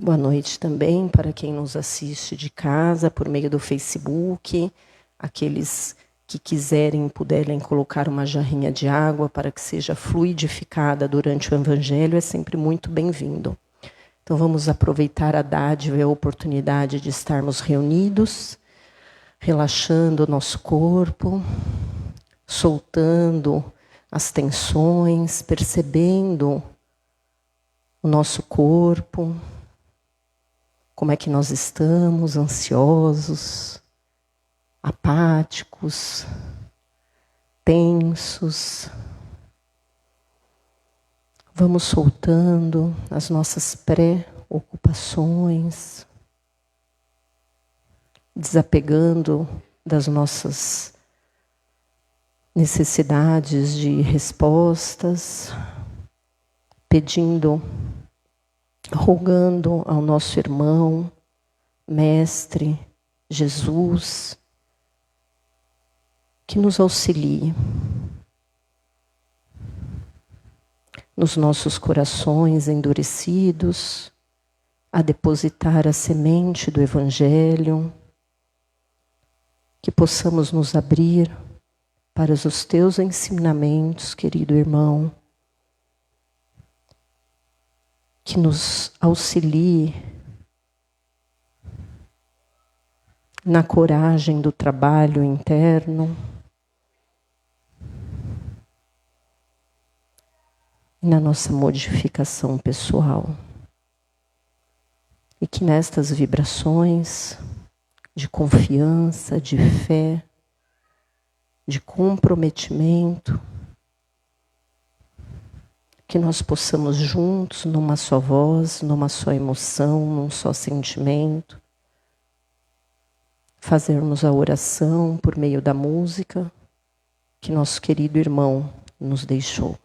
Boa noite também para quem nos assiste de casa, por meio do Facebook. Aqueles que quiserem e puderem colocar uma jarrinha de água para que seja fluidificada durante o Evangelho, é sempre muito bem-vindo. Então vamos aproveitar a dádiva e a oportunidade de estarmos reunidos, relaxando o nosso corpo, soltando as tensões, percebendo o nosso corpo, como é que nós estamos, ansiosos, apáticos, tensos. Vamos soltando as nossas preocupações, desapegando das nossas necessidades de respostas, pedindo, rogando ao nosso irmão, Mestre Jesus, que nos auxilie nos nossos corações endurecidos, a depositar a semente do Evangelho, que possamos nos abrir para os teus ensinamentos, querido irmão, que nos auxilie na coragem do trabalho interno, na nossa modificação pessoal. E que nestas vibrações de confiança, de fé, de comprometimento, que nós possamos juntos, numa só voz, numa só emoção, num só sentimento, fazermos a oração por meio da música que nosso querido irmão nos deixou.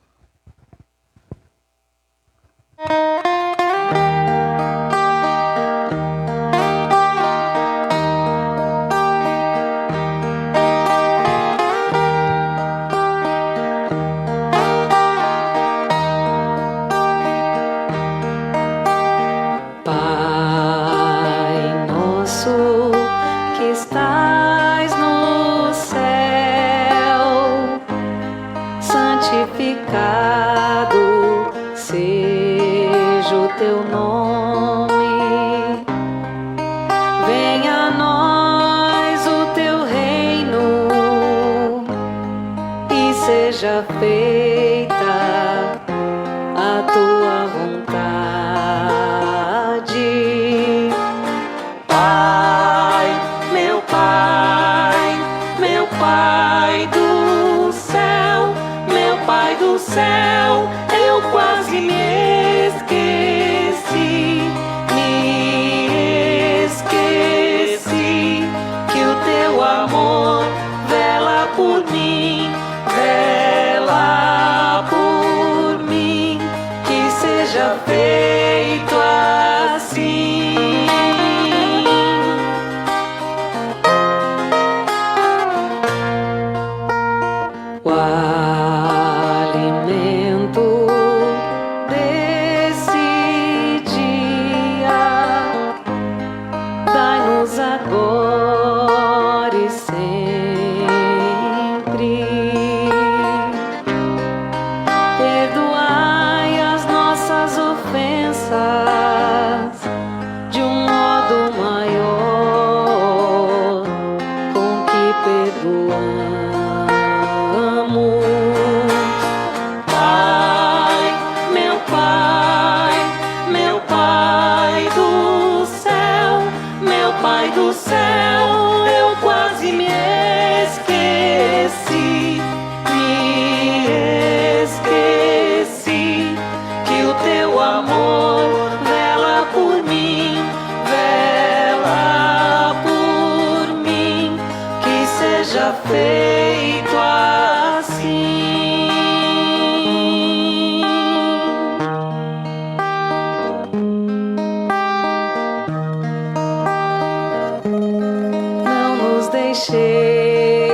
Deixeis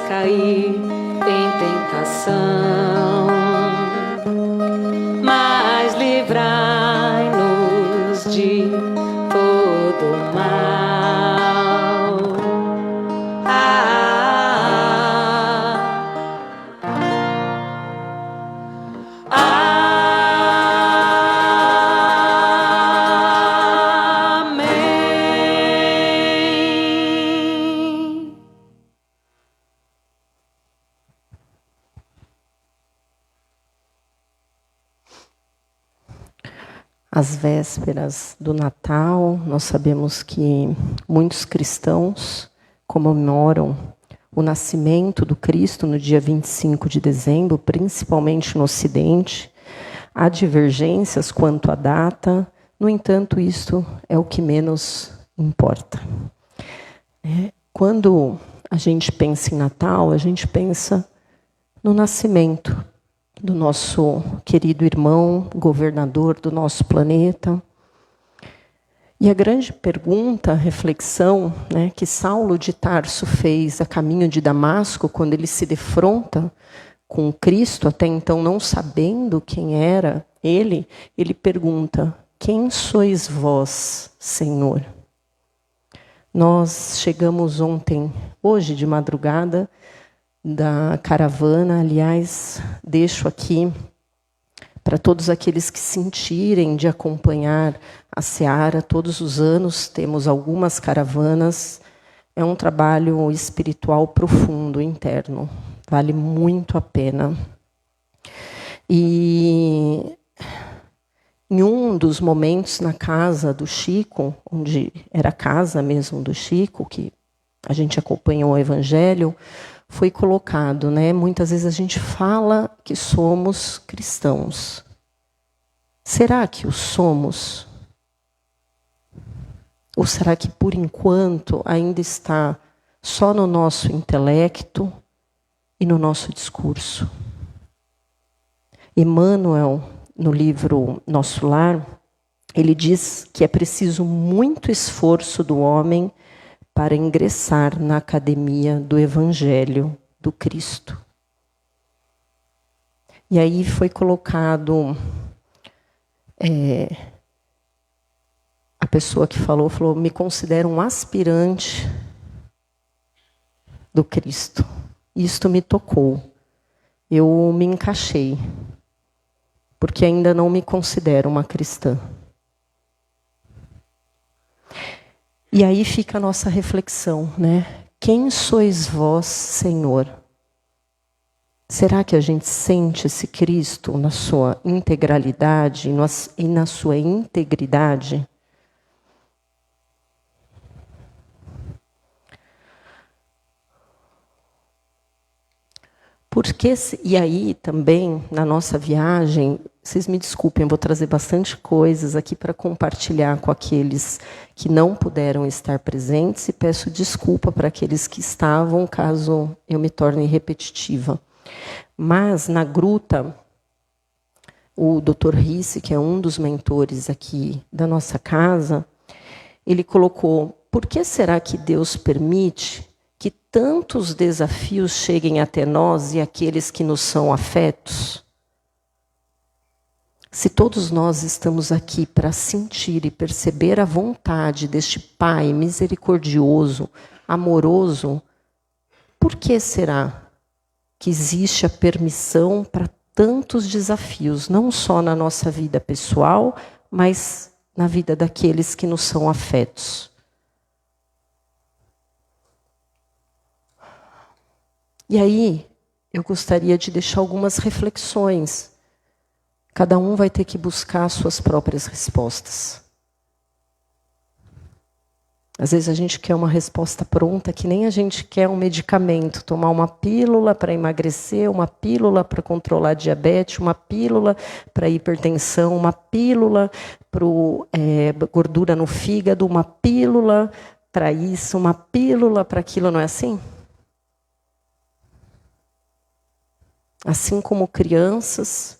cair em tentação, mas livrai-nos de às vésperas do Natal. Nós sabemos que muitos cristãos comemoram o nascimento do Cristo no dia 25 de dezembro, principalmente no Ocidente. Há divergências quanto à data, no entanto, isto é o que menos importa. Quando a gente pensa em Natal, a gente pensa no nascimento do nosso querido irmão, governador do nosso planeta. E a grande pergunta, a reflexão, que Saulo de Tarso fez a caminho de Damasco, quando ele se defronta com Cristo, até então não sabendo quem era ele pergunta: quem sois vós, Senhor? Nós chegamos hoje de madrugada, da caravana. Aliás, deixo aqui para todos aqueles que sentirem de acompanhar a Seara. Todos os anos temos algumas caravanas. É um trabalho espiritual profundo, interno. Vale muito a pena. E em um dos momentos na casa do Chico, onde era a casa mesmo do Chico, que a gente acompanhou o Evangelho, foi colocado, muitas vezes a gente fala que somos cristãos. Será que o somos? Ou será que, por enquanto, ainda está só no nosso intelecto e no nosso discurso? Emmanuel, no livro Nosso Lar, ele diz que é preciso muito esforço do homem para ingressar na academia do Evangelho do Cristo. E aí foi colocado, a pessoa que falou, me considero um aspirante do Cristo. Isto me tocou. Eu me encaixei, porque ainda não me considero uma cristã. E aí fica a nossa reflexão, Quem sois vós, Senhor? Será que a gente sente esse Cristo na sua integralidade e na sua integridade? E aí também, na nossa viagem, vocês me desculpem, eu vou trazer bastante coisas aqui para compartilhar com aqueles que não puderam estar presentes, e peço desculpa para aqueles que estavam, caso eu me torne repetitiva. Mas, na gruta, o Dr. Risse, que é um dos mentores aqui da nossa casa, ele colocou: por que será que Deus permite que tantos desafios cheguem até nós e aqueles que nos são afetos? Se todos nós estamos aqui para sentir e perceber a vontade deste Pai misericordioso, amoroso, por que será que existe a permissão para tantos desafios, não só na nossa vida pessoal, mas na vida daqueles que nos são afetos? E aí, eu gostaria de deixar algumas reflexões. Cada um vai ter que buscar as suas próprias respostas. Às vezes a gente quer uma resposta pronta, que nem a gente quer um medicamento. Tomar uma pílula para emagrecer, uma pílula para controlar a diabetes, uma pílula para hipertensão, uma pílula para gordura no fígado, uma pílula para isso, uma pílula para aquilo, não é assim? Assim como crianças,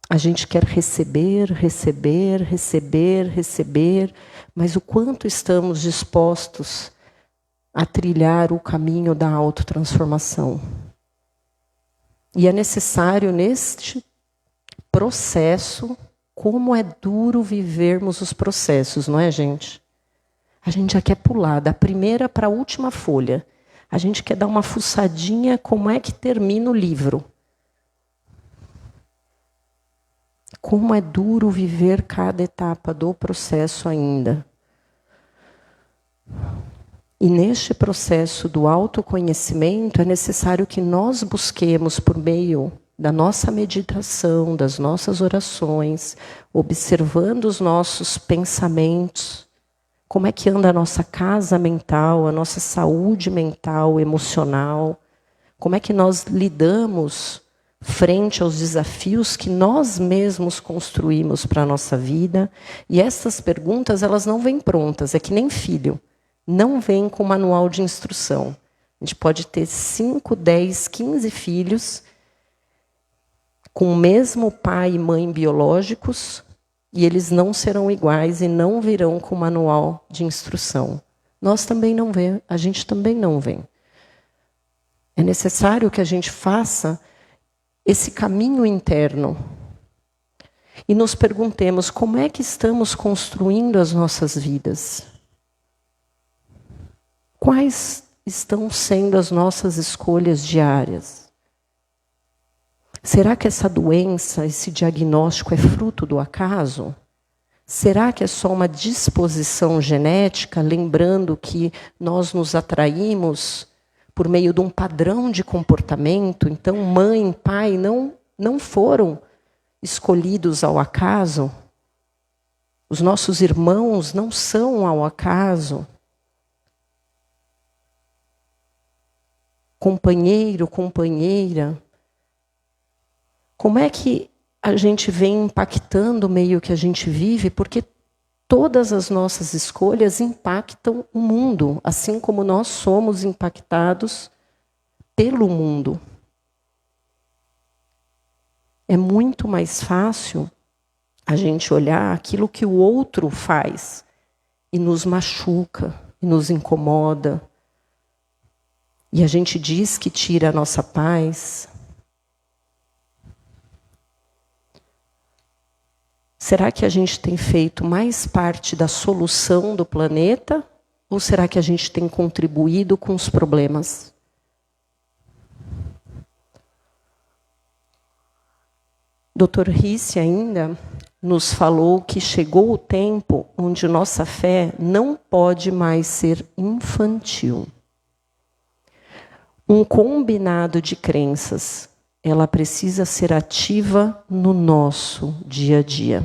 a gente quer receber, receber, receber, receber, mas o quanto estamos dispostos a trilhar o caminho da autotransformação? E é necessário, neste processo, como é duro vivermos os processos, não é, gente? A gente já quer pular da primeira para a última folha. A gente quer dar uma fuçadinha, como é que termina o livro. Como é duro viver cada etapa do processo ainda. E neste processo do autoconhecimento, é necessário que nós busquemos, por meio da nossa meditação, das nossas orações, observando os nossos pensamentos, como é que anda a nossa casa mental, a nossa saúde mental, emocional, como é que nós lidamos frente aos desafios que nós mesmos construímos para a nossa vida. E essas perguntas, elas não vêm prontas, é que nem filho, não vem com manual de instrução. A gente pode ter 5, 10, 15 filhos com o mesmo pai e mãe biológicos, e eles não serão iguais e não virão com manual de instrução. Nós também não vemos, a gente também não vem. É necessário que a gente faça esse caminho interno e nos perguntemos como é que estamos construindo as nossas vidas. Quais estão sendo as nossas escolhas diárias? Será que essa doença, esse diagnóstico é fruto do acaso? Será que é só uma disposição genética, lembrando que nós nos atraímos por meio de um padrão de comportamento? Então, mãe, pai não foram escolhidos ao acaso. Os nossos irmãos não são ao acaso. Companheiro, companheira. Como é que a gente vem impactando o meio que a gente vive? Porque todas as nossas escolhas impactam o mundo, assim como nós somos impactados pelo mundo. É muito mais fácil a gente olhar aquilo que o outro faz e nos machuca, e nos incomoda. E a gente diz que tira a nossa paz. Será que a gente tem feito mais parte da solução do planeta? Ou será que a gente tem contribuído com os problemas? Dr. Risse ainda nos falou que chegou o tempo onde nossa fé não pode mais ser infantil. Um combinado de crenças, ela precisa ser ativa no nosso dia a dia.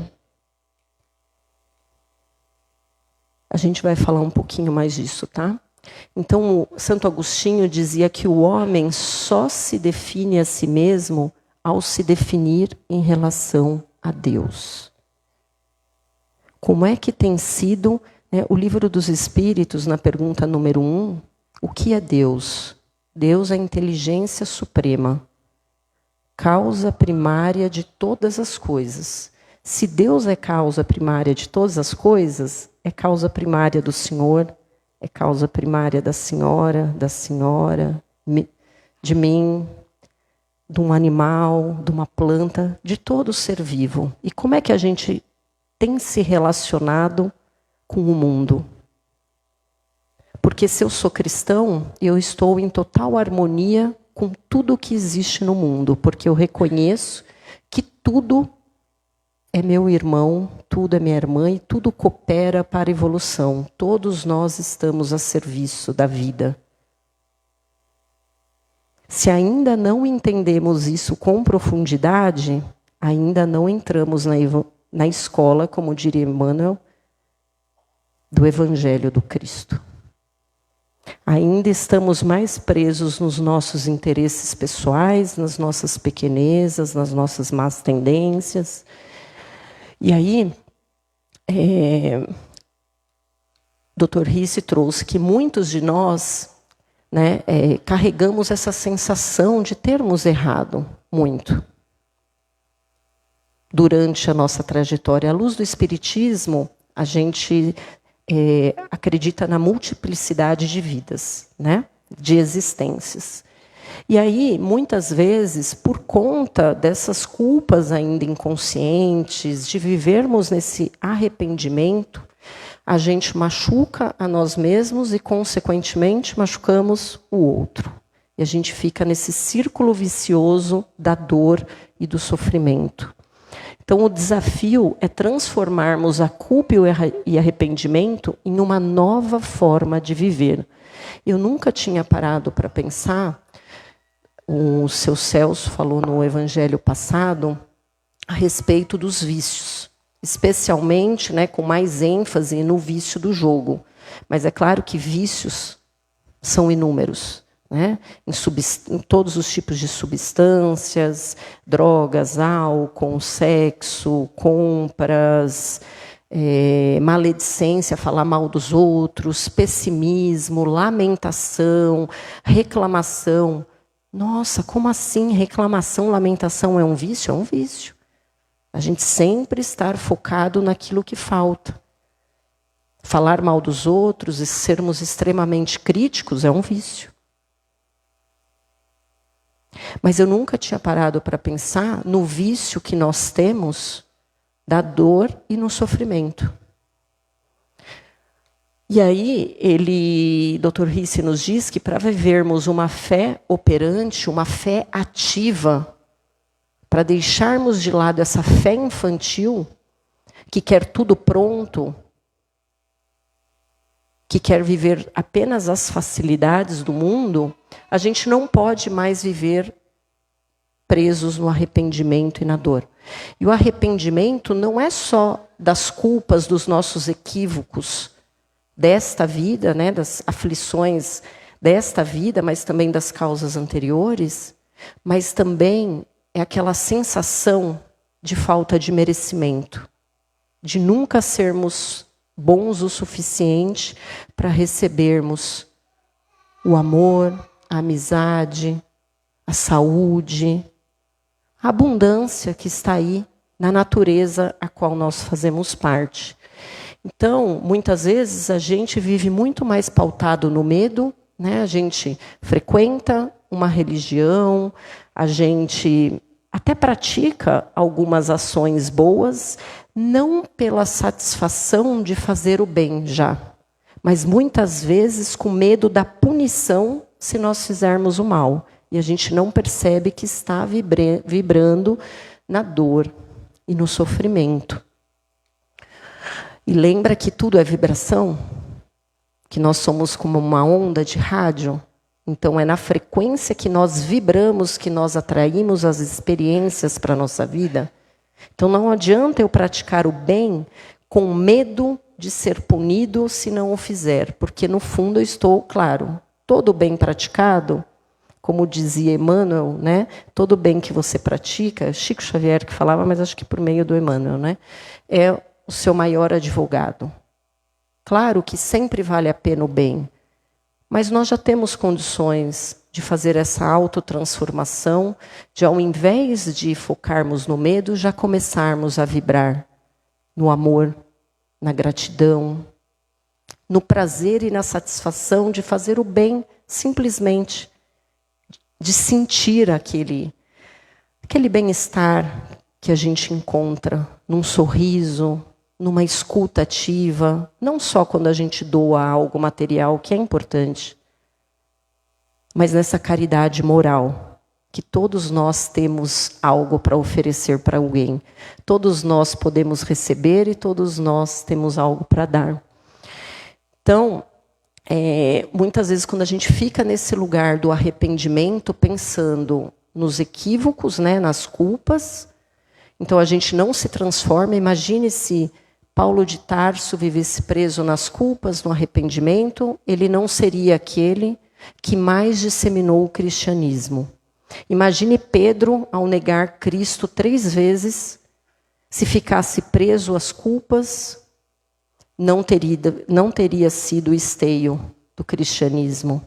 A gente vai falar um pouquinho mais disso, tá? Então, o Santo Agostinho dizia que o homem só se define a si mesmo ao se definir em relação a Deus. Como é que tem sido, né, o Livro dos Espíritos, na pergunta número 1, o que é Deus? Deus é a inteligência suprema, causa primária de todas as coisas. Se Deus é causa primária de todas as coisas, é causa primária do Senhor, é causa primária da senhora, de mim, de um animal, de uma planta, de todo ser vivo. E como é que a gente tem se relacionado com o mundo? Porque se eu sou cristão, eu estou em total harmonia com tudo que existe no mundo, porque eu reconheço que tudo é meu irmão, tudo é minha irmã e tudo coopera para a evolução. Todos nós estamos a serviço da vida. Se ainda não entendemos isso com profundidade, ainda não entramos na escola, como diria Emmanuel, do Evangelho do Cristo. Ainda estamos mais presos nos nossos interesses pessoais, nas nossas pequenezas, nas nossas más tendências. E aí, Dr. Risse trouxe que muitos de nós, né, carregamos essa sensação de termos errado muito durante a nossa trajetória. À luz do Espiritismo, a gente acredita na multiplicidade de vidas, né, de existências. E aí, muitas vezes, por conta dessas culpas ainda inconscientes, de vivermos nesse arrependimento, a gente machuca a nós mesmos e, consequentemente, machucamos o outro. E a gente fica nesse círculo vicioso da dor e do sofrimento. Então, o desafio é transformarmos a culpa e arrependimento em uma nova forma de viver. Eu nunca tinha parado para pensar o seu Celso falou no evangelho passado a respeito dos vícios, especialmente, né, com mais ênfase no vício do jogo. Mas é claro que vícios são inúmeros, né? Em todos os tipos de substâncias, drogas, álcool, sexo, compras, maledicência, falar mal dos outros, pessimismo, lamentação, reclamação. Nossa, como assim reclamação, lamentação é um vício? É um vício. A gente sempre estar focado naquilo que falta. Falar mal dos outros e sermos extremamente críticos é um vício. Mas eu nunca tinha parado para pensar no vício que nós temos da dor e no sofrimento. E aí, Dr. Risse nos diz que para vivermos uma fé operante, uma fé ativa, para deixarmos de lado essa fé infantil, que quer tudo pronto, que quer viver apenas as facilidades do mundo, a gente não pode mais viver presos no arrependimento e na dor. E o arrependimento não é só das culpas, dos nossos equívocos desta vida, né, das aflições desta vida, mas também das causas anteriores, mas também é aquela sensação de falta de merecimento, de nunca sermos bons o suficiente para recebermos o amor, a amizade, a saúde, a abundância que está aí na natureza a qual nós fazemos parte. Então, muitas vezes a gente vive muito mais pautado no medo, né? A gente frequenta uma religião, a gente até pratica algumas ações boas, não pela satisfação de fazer o bem já, mas muitas vezes com medo da punição se nós fizermos o mal. E a gente não percebe que está vibrando na dor e no sofrimento. E lembra que tudo é vibração? Que nós somos como uma onda de rádio? Então, é na frequência que nós vibramos, que nós atraímos as experiências para a nossa vida. Então, não adianta eu praticar o bem com medo de ser punido se não o fizer. Porque, no fundo, eu estou, claro, todo bem praticado, como dizia Emmanuel, né? Todo bem que você pratica, Chico Xavier que falava, mas acho que por meio do Emmanuel, né? É o seu maior advogado. Claro que sempre vale a pena o bem, mas nós já temos condições de fazer essa autotransformação, de ao invés de focarmos no medo, já começarmos a vibrar no amor, na gratidão, no prazer e na satisfação de fazer o bem, simplesmente, de sentir aquele bem-estar que a gente encontra num sorriso, numa escuta ativa, não só quando a gente doa algo material, que é importante, mas nessa caridade moral, que todos nós temos algo para oferecer para alguém. Todos nós podemos receber e todos nós temos algo para dar. Então, muitas vezes quando a gente fica nesse lugar do arrependimento, pensando nos equívocos, né, nas culpas, então a gente não se transforma. Imagine se Paulo de Tarso vivesse preso nas culpas, no arrependimento, ele não seria aquele que mais disseminou o cristianismo. Imagine Pedro, ao negar Cristo 3 vezes, se ficasse preso às culpas, não teria sido o esteio do cristianismo.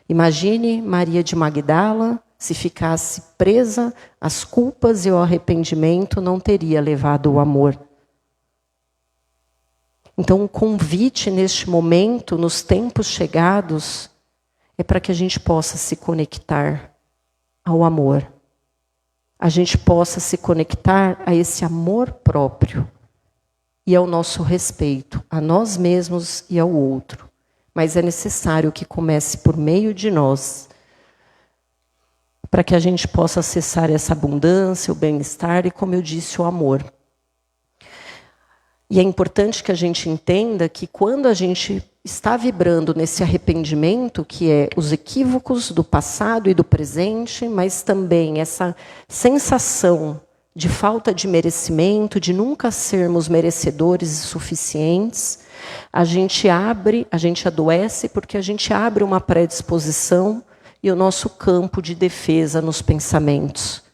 Imagine Maria de Magdala, se ficasse presa às culpas e ao arrependimento, não teria levado o amor. Então, o convite neste momento, nos tempos chegados, é para que a gente possa se conectar ao amor. A gente possa se conectar a esse amor próprio e ao nosso respeito, a nós mesmos e ao outro. Mas é necessário que comece por meio de nós, para que a gente possa acessar essa abundância, o bem-estar e, como eu disse, o amor. E é importante que a gente entenda que quando a gente está vibrando nesse arrependimento, que é os equívocos do passado e do presente, mas também essa sensação de falta de merecimento, de nunca sermos merecedores e suficientes, a gente adoece porque a gente abre uma predisposição e o nosso campo de defesa nos pensamentos.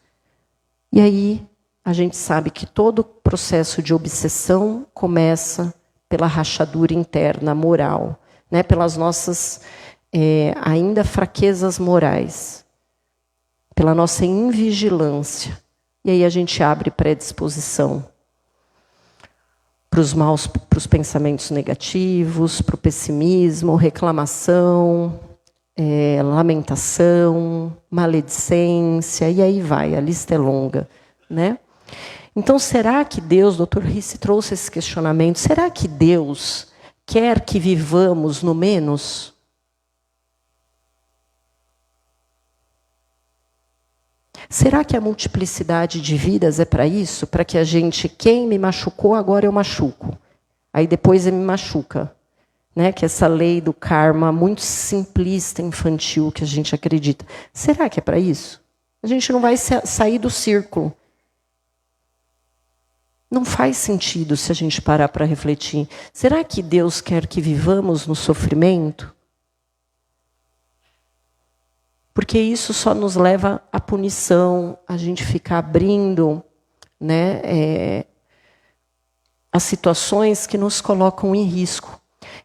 E aí a gente sabe que todo processo de obsessão começa pela rachadura interna moral, né? Pelas nossas ainda fraquezas morais, pela nossa invigilância. E aí a gente abre predisposição para os pensamentos negativos, para o pessimismo, reclamação, lamentação, maledicência, e aí vai, a lista é longa, né? Então, será que Deus, Dr. Risse trouxe esse questionamento, será que Deus quer que vivamos no menos? Será que a multiplicidade de vidas é para isso? Para que a gente, quem me machucou, agora eu machuco. Aí depois ele me machuca. Né? Que essa lei do karma muito simplista, infantil, que a gente acredita. Será que é para isso? A gente não vai sair do círculo. Não faz sentido se a gente parar para refletir. Será que Deus quer que vivamos no sofrimento? Porque isso só nos leva à punição, a gente ficar abrindo, né, as situações que nos colocam em risco.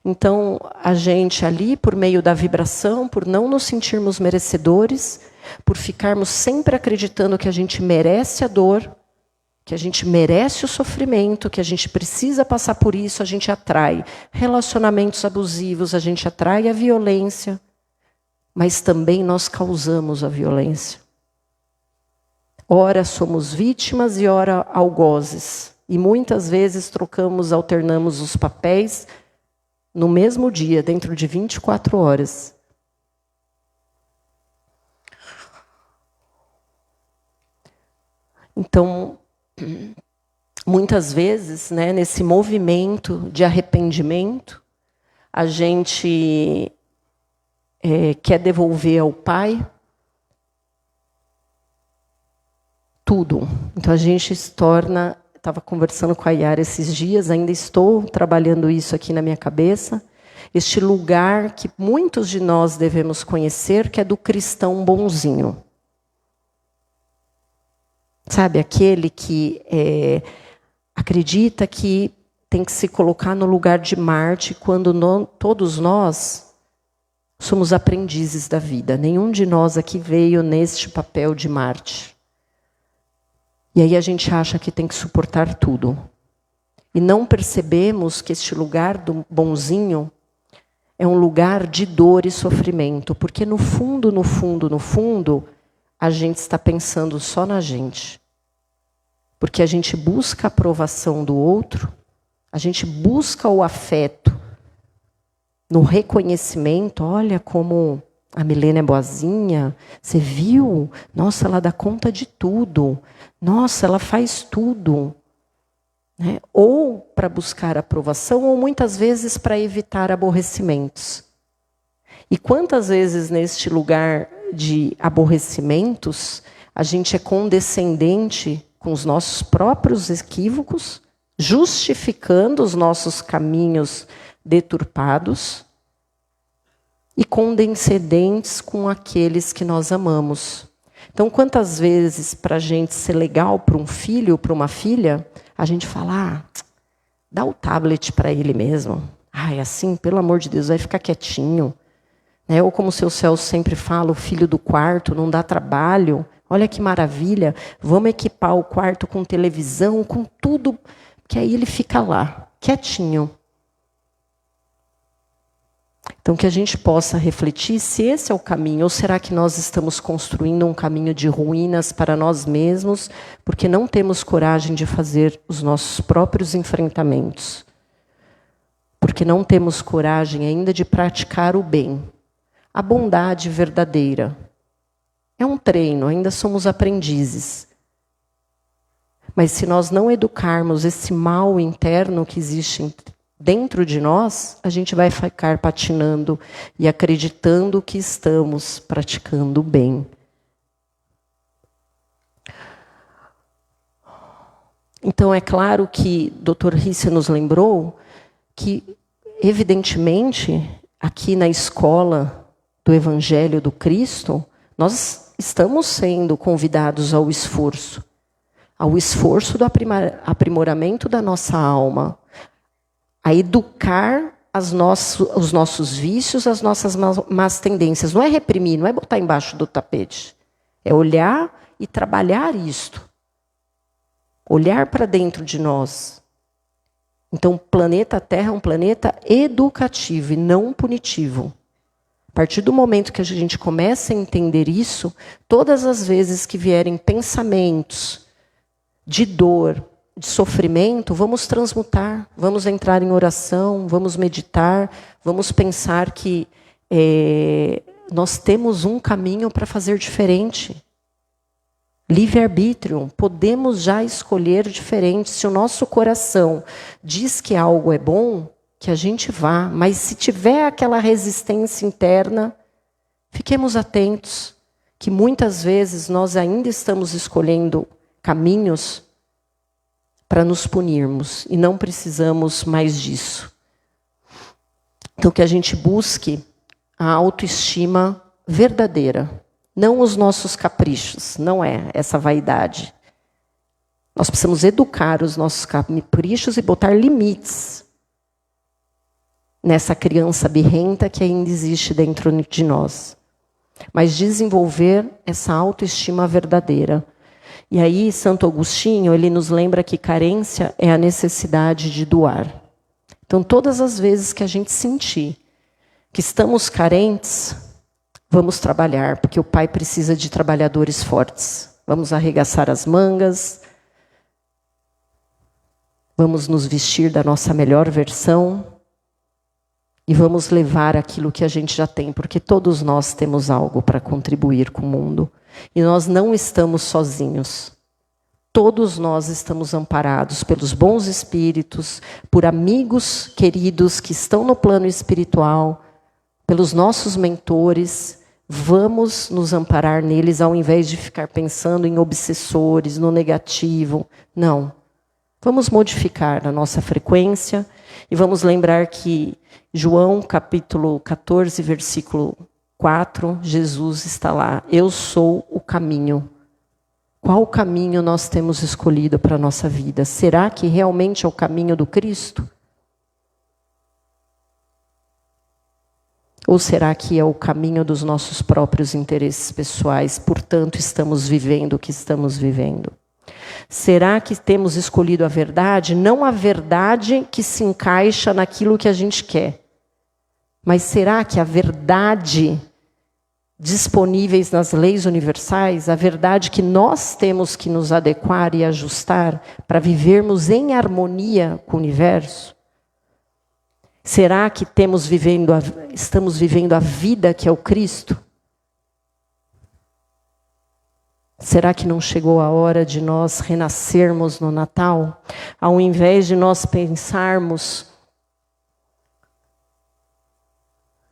Então, a gente ali, por meio da vibração, por não nos sentirmos merecedores, por ficarmos sempre acreditando que a gente merece a dor, que a gente merece o sofrimento, que a gente precisa passar por isso, a gente atrai relacionamentos abusivos, a gente atrai a violência, mas também nós causamos a violência. Ora somos vítimas e ora algozes. E muitas vezes alternamos os papéis no mesmo dia, dentro de 24 horas. Então, muitas vezes, né, nesse movimento de arrependimento, a gente quer devolver ao Pai tudo. Então a gente se torna, estava conversando com a Yara esses dias, ainda estou trabalhando isso aqui na minha cabeça, este lugar que muitos de nós devemos conhecer, que é do cristão bonzinho. Sabe, aquele que acredita que tem que se colocar no lugar de Marte, quando todos nós somos aprendizes da vida. Nenhum de nós aqui veio neste papel de Marte. E aí a gente acha que tem que suportar tudo. E não percebemos que este lugar do bonzinho é um lugar de dor e sofrimento. Porque no fundo, no fundo, no fundo, a gente está pensando só na gente. Porque a gente busca a aprovação do outro, a gente busca o afeto, no reconhecimento. Olha como a Milena é boazinha, você viu? Nossa, ela dá conta de tudo. Nossa, ela faz tudo. Né? Ou para buscar aprovação, ou muitas vezes para evitar aborrecimentos. E quantas vezes neste lugar de aborrecimentos, a gente é condescendente com os nossos próprios equívocos, justificando os nossos caminhos deturpados e condescendentes com aqueles que nós amamos. Então, quantas vezes, para a gente ser legal para um filho ou para uma filha, a gente fala, dá o tablet para ele mesmo. Assim, pelo amor de Deus, vai ficar quietinho. Né? Ou como o seu Celso sempre fala, o filho do quarto não dá trabalho. Olha que maravilha, vamos equipar o quarto com televisão, com tudo, que aí ele fica lá, quietinho. Então, que a gente possa refletir se esse é o caminho, ou será que nós estamos construindo um caminho de ruínas para nós mesmos, porque não temos coragem de fazer os nossos próprios enfrentamentos. Porque não temos coragem ainda de praticar o bem. A bondade verdadeira. É um treino, ainda somos aprendizes. Mas se nós não educarmos esse mal interno que existe dentro de nós, a gente vai ficar patinando e acreditando que estamos praticando bem. Então, é claro que Dr. Risse nos lembrou que, evidentemente, aqui na escola do Evangelho do Cristo, nós estamos sendo convidados ao esforço do aprimoramento da nossa alma, a educar os nossos vícios, as nossas más tendências. Não é reprimir, não é botar embaixo do tapete. É olhar e trabalhar isto. Olhar para dentro de nós. Então, o planeta Terra é um planeta educativo e não punitivo. A partir do momento que a gente começa a entender isso, todas as vezes que vierem pensamentos de dor, de sofrimento, vamos transmutar, vamos entrar em oração, vamos meditar, vamos pensar que nós temos um caminho para fazer diferente. Livre-arbítrio, podemos já escolher diferente. Se o nosso coração diz que algo é bom, que a gente vá. Mas se tiver aquela resistência interna, fiquemos atentos, que muitas vezes nós ainda estamos escolhendo caminhos para nos punirmos, e não precisamos mais disso. Então, que a gente busque a autoestima verdadeira. Não os nossos caprichos, não é essa vaidade. Nós precisamos educar os nossos caprichos e botar limites nessa criança birrenta que ainda existe dentro de nós. Mas desenvolver essa autoestima verdadeira. E aí, Santo Agostinho, ele nos lembra que carência é a necessidade de doar. Então, todas as vezes que a gente sentir que estamos carentes, vamos trabalhar, porque o Pai precisa de trabalhadores fortes. Vamos arregaçar as mangas, vamos nos vestir da nossa melhor versão e vamos levar aquilo que a gente já tem, porque todos nós temos algo para contribuir com o mundo. E nós não estamos sozinhos. Todos nós estamos amparados pelos bons espíritos, por amigos queridos que estão no plano espiritual, pelos nossos mentores. Vamos nos amparar neles ao invés de ficar pensando em obsessores, no negativo. Não. Vamos modificar a nossa frequência e vamos lembrar que João, capítulo 14, versículo 4, Jesus está lá. Eu sou o caminho. Qual caminho nós temos escolhido para a nossa vida? Será que realmente é o caminho do Cristo? Ou será que é o caminho dos nossos próprios interesses pessoais? Portanto, estamos vivendo o que estamos vivendo. Será que temos escolhido a verdade? Não a verdade que se encaixa naquilo que a gente quer. Mas será que a verdade disponíveis nas leis universais, a verdade que nós temos que nos adequar e ajustar para vivermos em harmonia com o universo? Será que estamos vivendo a vida que é o Cristo? Será que não chegou a hora de nós renascermos no Natal? Ao invés de nós pensarmos: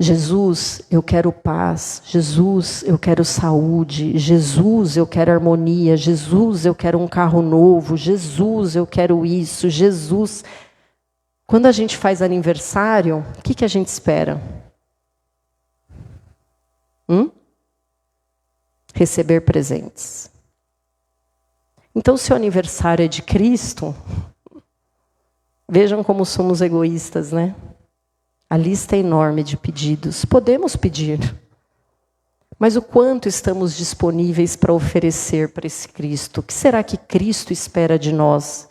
Jesus, eu quero paz. Jesus, eu quero saúde. Jesus, eu quero harmonia. Jesus, eu quero um carro novo. Jesus, eu quero isso. Jesus. Quando a gente faz aniversário, o que a gente espera? Receber presentes. Então, se o aniversário é de Cristo, vejam como somos egoístas, né? A lista é enorme de pedidos. Podemos pedir. Mas o quanto estamos disponíveis para oferecer para esse Cristo? O que será que Cristo espera de nós?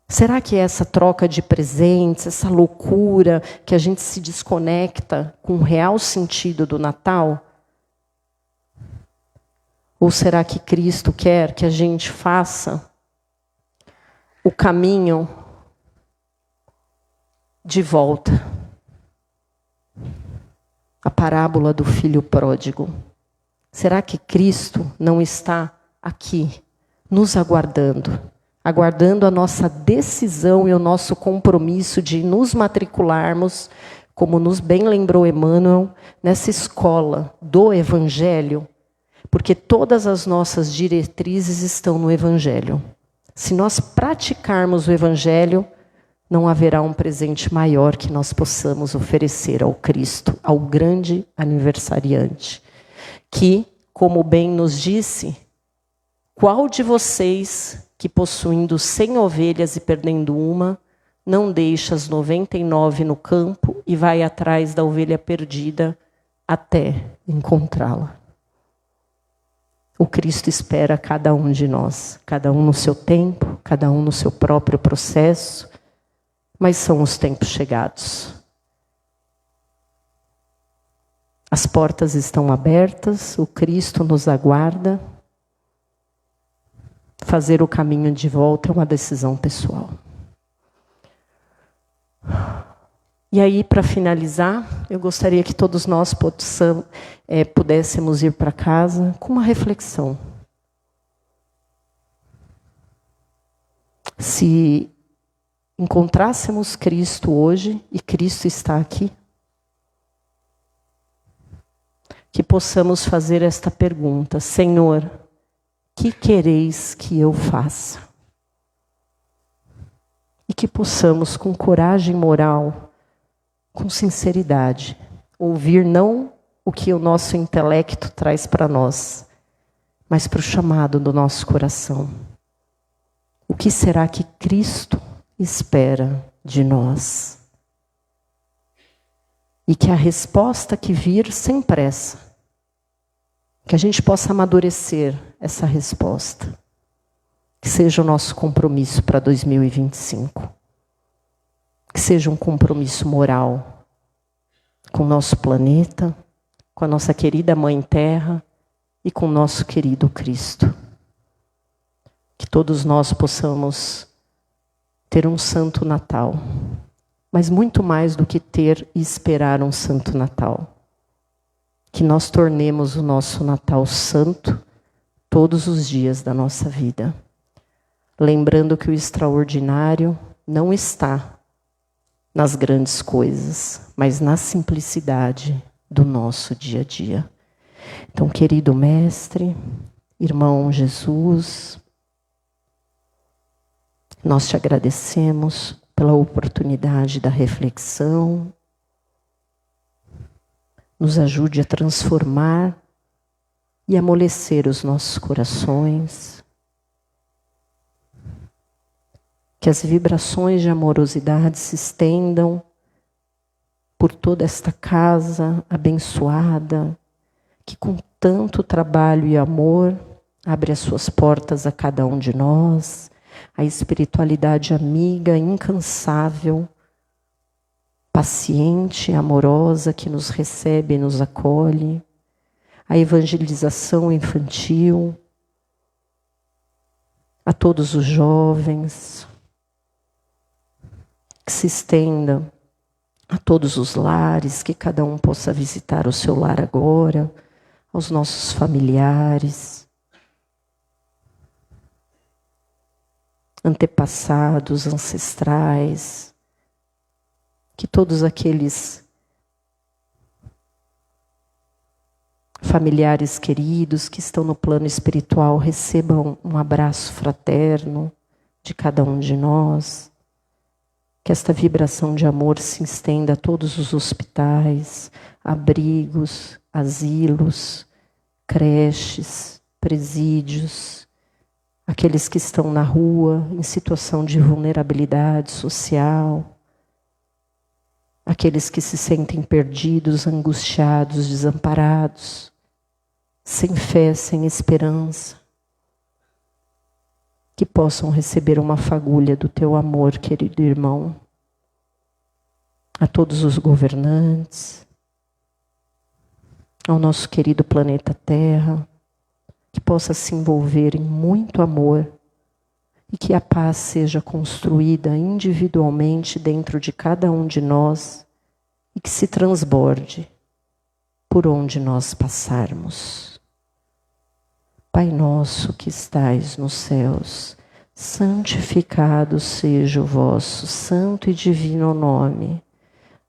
Será que essa troca de presentes, essa loucura que a gente se desconecta com o real sentido do Natal? Ou será que Cristo quer que a gente faça o caminho de volta? A parábola do filho pródigo. Será que Cristo não está aqui, nos aguardando, aguardando a nossa decisão e o nosso compromisso de nos matricularmos, como nos bem lembrou Emmanuel, nessa escola do Evangelho, porque todas as nossas diretrizes estão no Evangelho. Se nós praticarmos o Evangelho, não haverá um presente maior que nós possamos oferecer ao Cristo, ao grande aniversariante, que, como bem nos disse, qual de vocês que possuindo 100 ovelhas e perdendo uma, não deixa as 99 no campo e vai atrás da ovelha perdida até encontrá-la? O Cristo espera cada um de nós, cada um no seu tempo, cada um no seu próprio processo, mas são os tempos chegados. As portas estão abertas, o Cristo nos aguarda. Fazer o caminho de volta é uma decisão pessoal. E aí, para finalizar, eu gostaria que todos nós pudéssemos ir para casa com uma reflexão. Se encontrássemos Cristo hoje, e Cristo está aqui, que possamos fazer esta pergunta: Senhor, que quereis que eu faça? E que possamos, com coragem moral, com sinceridade, ouvir não o que o nosso intelecto traz para nós, mas para o chamado do nosso coração. O que será que Cristo espera de nós? E que a resposta que vir sem pressa, que a gente possa amadurecer essa resposta, que seja o nosso compromisso para 2025. Que seja um compromisso moral com o nosso planeta, com a nossa querida Mãe Terra e com o nosso querido Cristo. Que todos nós possamos ter um Santo Natal, mas muito mais do que ter e esperar um Santo Natal. Que nós tornemos o nosso Natal santo todos os dias da nossa vida. Lembrando que o extraordinário não está nas grandes coisas, mas na simplicidade do nosso dia a dia. Então, querido Mestre, irmão Jesus, nós te agradecemos pela oportunidade da reflexão. Nos ajude a transformar e amolecer os nossos corações. Que as vibrações de amorosidade se estendam por toda esta casa abençoada, que com tanto trabalho e amor abre as suas portas a cada um de nós, a espiritualidade amiga, incansável, paciente, amorosa, que nos recebe e nos acolhe, a evangelização infantil, a todos os jovens, que se estenda a todos os lares, que cada um possa visitar o seu lar agora, aos nossos familiares, antepassados, ancestrais, que todos aqueles familiares queridos que estão no plano espiritual recebam um abraço fraterno de cada um de nós. Que esta vibração de amor se estenda a todos os hospitais, abrigos, asilos, creches, presídios, aqueles que estão na rua em situação de vulnerabilidade social, aqueles que se sentem perdidos, angustiados, desamparados, sem fé, sem esperança, que possam receber uma fagulha do teu amor, querido irmão. A todos os governantes, ao nosso querido planeta Terra, que possa se envolver em muito amor e que a paz seja construída individualmente dentro de cada um de nós e que se transborde por onde nós passarmos. Pai nosso que estais nos céus, santificado seja o vosso santo e divino nome.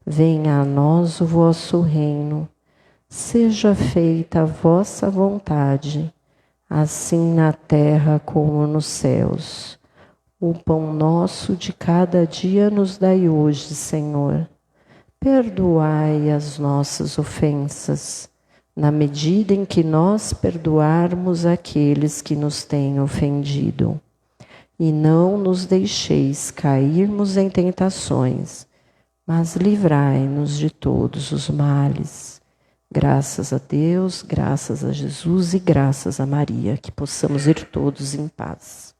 Venha a nós o vosso reino. Seja feita a vossa vontade, assim na terra como nos céus. O pão nosso de cada dia nos dai hoje, Senhor. Perdoai as nossas ofensas, na medida em que nós perdoarmos aqueles que nos têm ofendido. E não nos deixeis cairmos em tentações, mas livrai-nos de todos os males. Graças a Deus, graças a Jesus e graças a Maria, que possamos ir todos em paz.